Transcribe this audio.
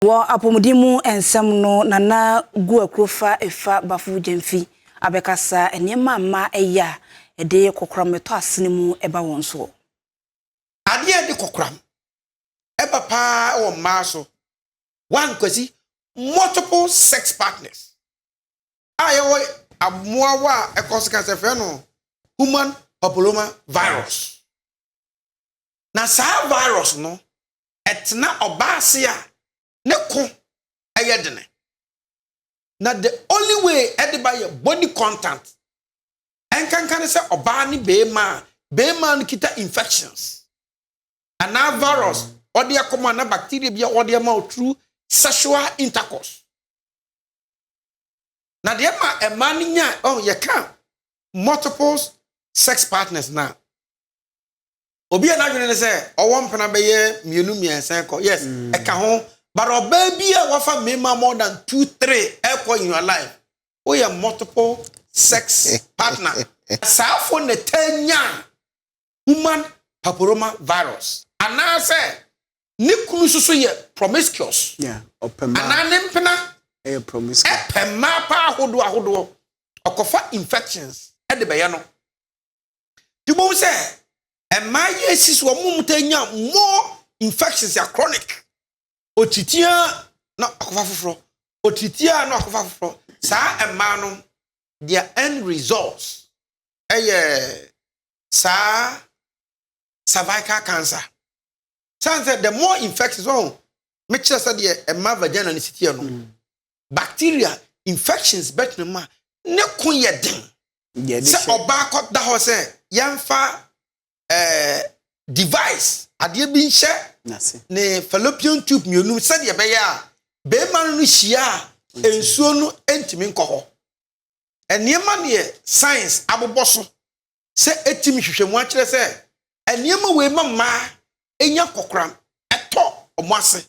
Wa apomudimu ensem no nana gu akrofa efa bafu jemfi abekasa enema ma eya ede kokram to asene mu eba wonso ade ede kokram eba pa o maso one kwasi multiple sex partners ayo amoa wa ekosika se fe no human papilloma virus na sa virus no etna obase a ne ko ayedene na the only way by body contact enkankan se oba ni beema no kita infections and na virus or the common na bacteria bia or the ma through sexual intercourse na the ma e man nya you can multiple sex partners na obi na dwene se owo mpena beye mienu miensen ko yes e ka ho but baby wafa mema more than 2-3 echo in your life we have multiple sex partner safo ne tanya human papilloma virus anase ni kunu susu ye promiscuous opema ananempena promiscuous pema pa ahodo okofa infections e de be no tibom se ema yesis wo mumtanya more infections are chronic otitia na akofa foforo otitia na akofa foforo sa ema no their end results sa cervical cancer sanse the more infections me chere say the ema vagina ni sitia no bacteria infections better ma ne kun ye den se oba ko da ho se yamfa device ade bi nhye ne fallopian tube mienu se de be ya be man no hia ensuo no entimi nkoho eniema ne science aboboso se etimi hwehwemu a kire se eniema we mama enya kokram eto omoase